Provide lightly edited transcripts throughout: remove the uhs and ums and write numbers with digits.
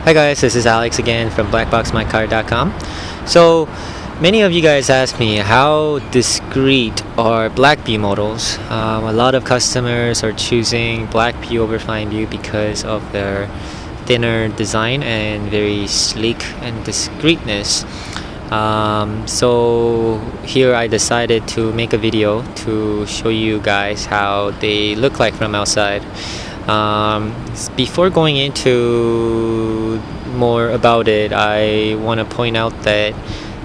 Hi guys, this is Alex again from blackboxmycar.com. So many of you guys asked me how discreet are black view models. A lot of customers are choosing black view over fine view because of their thinner design and very sleek and discreetness. So here I decided to make a video to show you guys how they look like from outside. Before going into more about it, I want to point out that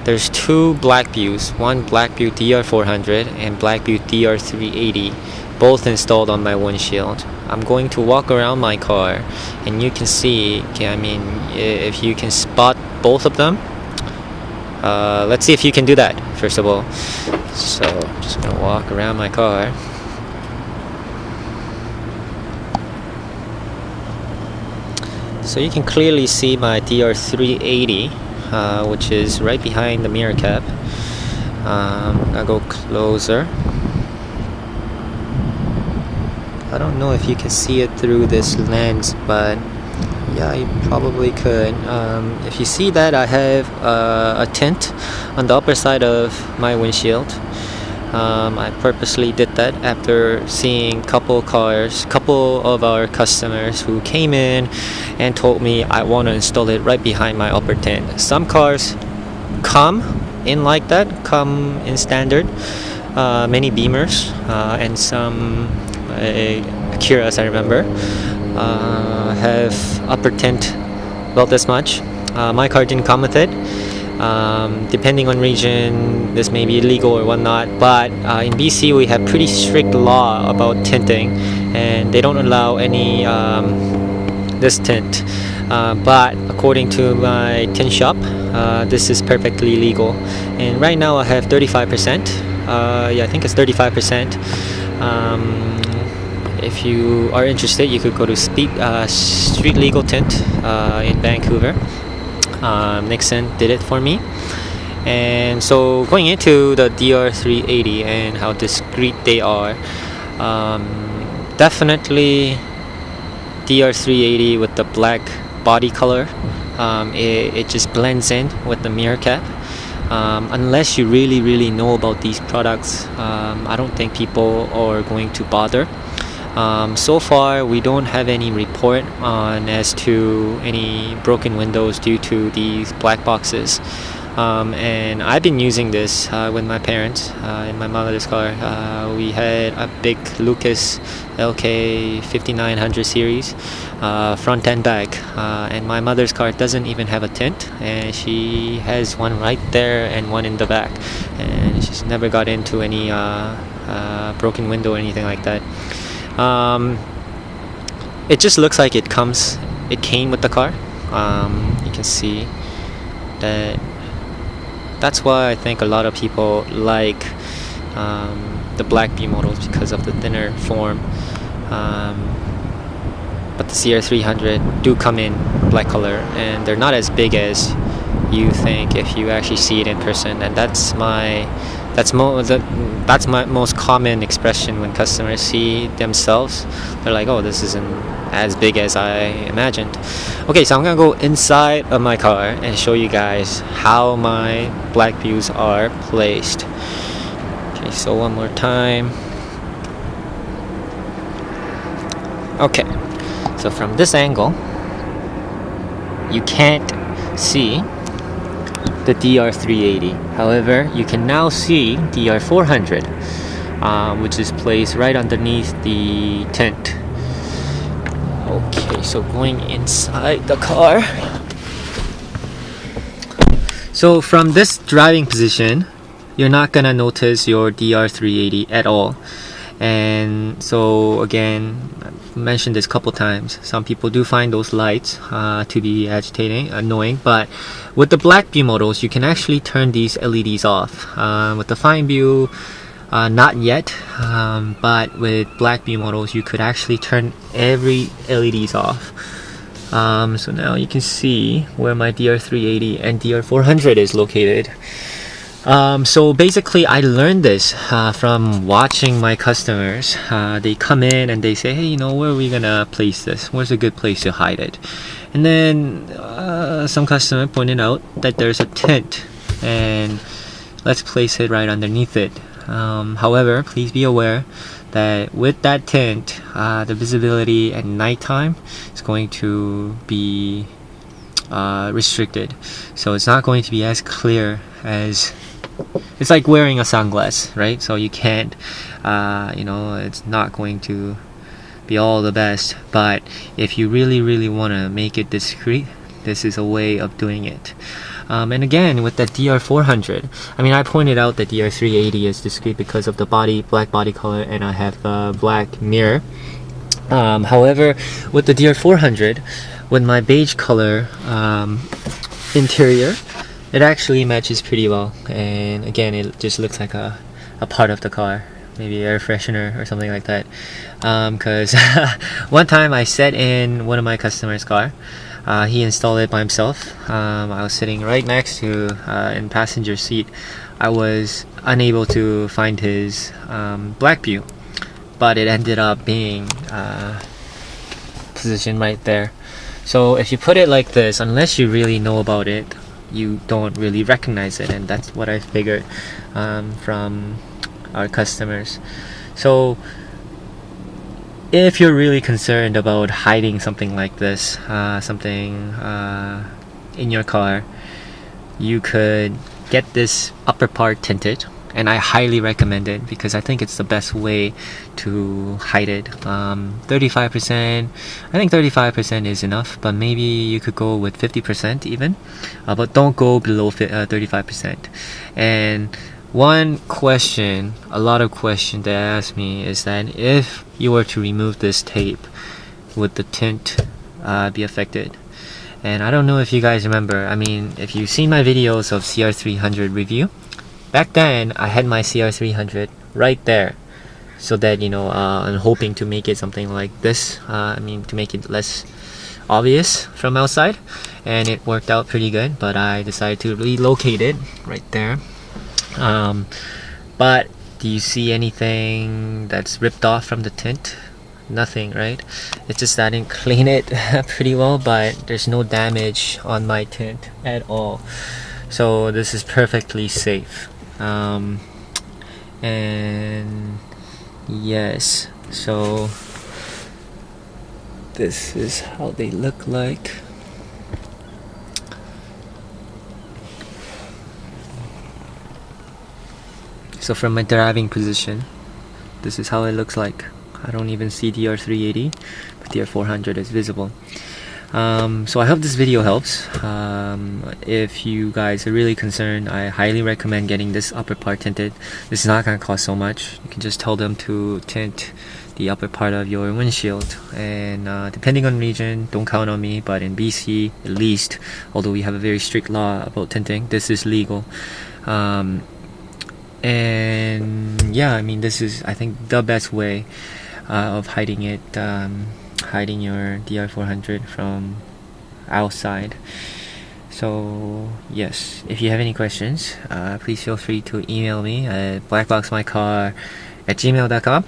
there's two black views, one black view DR400 and black view DR380, both installed on my windshield. I'm going to walk around my car and you can see, if you can spot both of them. Let's see if you can do that first of all. So I'm just gonna walk around my car. So you can clearly see my DR380, which is right behind the mirror cap. I'll go closer. I don't know if you can see it through this lens, but yeah, you probably could. If you see that I have a tint on the upper side of my windshield. I purposely did that after seeing couple of our customers who came in and told me I want to install it right behind my upper tint. Some cars come in like that, come in standard, many Beamers and some Acuras, I remember, have upper tint about this much. My car didn't come with it. Depending on region, this may be illegal or whatnot, but in BC we have pretty strict law about tinting, and they don't allow any this tint. But according to my tint shop, this is perfectly legal. And right now I have 35%. I think it's 35%. If you are interested, you could go to Street Legal Tint in Vancouver. Nixon did it for me. And so going into the DR380 and how discreet they are, definitely DR380 with the black body color, it just blends in with the mirror cap. Unless you really know about these products, I don't think people are going to bother. So far we don't have any report on as to any broken windows due to these black boxes, and I've been using this with my parents in my mother's car. We had a big Lucas LK 5900 series, front and back, and my mother's car doesn't even have a tint, and she has one right there and one in the back, and she's never got into any broken window or anything like that. It just looks like it came with the car. You can see that. That's why I think a lot of people like the black view models, because of the thinner form. But the CR300 do come in black color, and they're not as big as you think if you actually see it in person. And that's my most common expression when customers see themselves. They're like, oh, this isn't as big as I imagined. Okay, so I'm gonna go inside of my car and show you guys how my black views are placed. Okay, so one more time. Okay, so from this angle you can't see the DR380. However, you can now see DR400, which is placed right underneath the tent. Okay, so going inside the car. So from this driving position, you're not gonna notice your DR380 at all. And so again, I've mentioned this a couple times, some people do find those lights to be agitating, annoying, but with the black view models you can actually turn these LEDs off. With the fine view, not yet, but with black view models you could actually turn every LEDs off. So now you can see where my DR380 and DR400 is located. So basically I learned this from watching my customers. They come in and they say, hey, where are we gonna place this? Where's a good place to hide it? And then some customer pointed out that there's a tint, and let's place it right underneath it. However, please be aware that with that tint, the visibility at nighttime is going to be restricted, so it's not going to be as clear as, it's like wearing a sunglass, right? So you can't, it's not going to be all the best, but if you really want to make it discreet, this is a way of doing it. And again, with the DR400, I mean, I pointed out that DR380 is discreet because of the black body color, and I have the black mirror. However, with the DR400, with my beige color interior, it actually matches pretty well, and again, it just looks like a part of the car, maybe air freshener or something like that. Because one time I sat in one of my customers' car. He installed it by himself. I was sitting right next to in passenger seat. I was unable to find his black view, but it ended up being positioned right there. So if you put it like this, unless you really know about it, you don't really recognize it, and that's what I figured from our customers. So if you're really concerned about hiding something like this, something in your car, you could get this upper part tinted, and I highly recommend it because I think it's the best way to hide it. 35%, I think 35% is enough, but maybe you could go with 50% even, but don't go below 35%. And one question, a lot of questions they ask me is that if you were to remove this tape, would the tint be affected? And I don't know if you guys remember, I mean, if you've seen my videos of CR300 review, back then I had my CR300 right there, so that, I'm hoping to make it something like this, to make it less obvious from outside, and it worked out pretty good, but I decided to relocate it right there. But do you see anything that's ripped off from the tint? Nothing, right? It's just that I didn't clean it pretty well, but there's no damage on my tint at all, so this is perfectly safe. And yes, so this is how they look like. So from my driving position, this is how it looks like. I don't even see DR380, but DR400 is visible. So I hope this video helps. If you guys are really concerned, I highly recommend getting this upper part tinted. This is not going to cost so much. You can just tell them to tint the upper part of your windshield, and depending on region, don't count on me, but in BC at least, although we have a very strict law about tinting, this is legal. And yeah, I mean, this is, I think, the best way of hiding it, hiding your DR400 from outside. So yes, if you have any questions, please feel free to email me at blackboxmycar@gmail.com,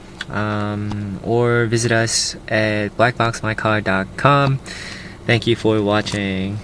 or visit us at blackboxmycar.com. Thank you for watching.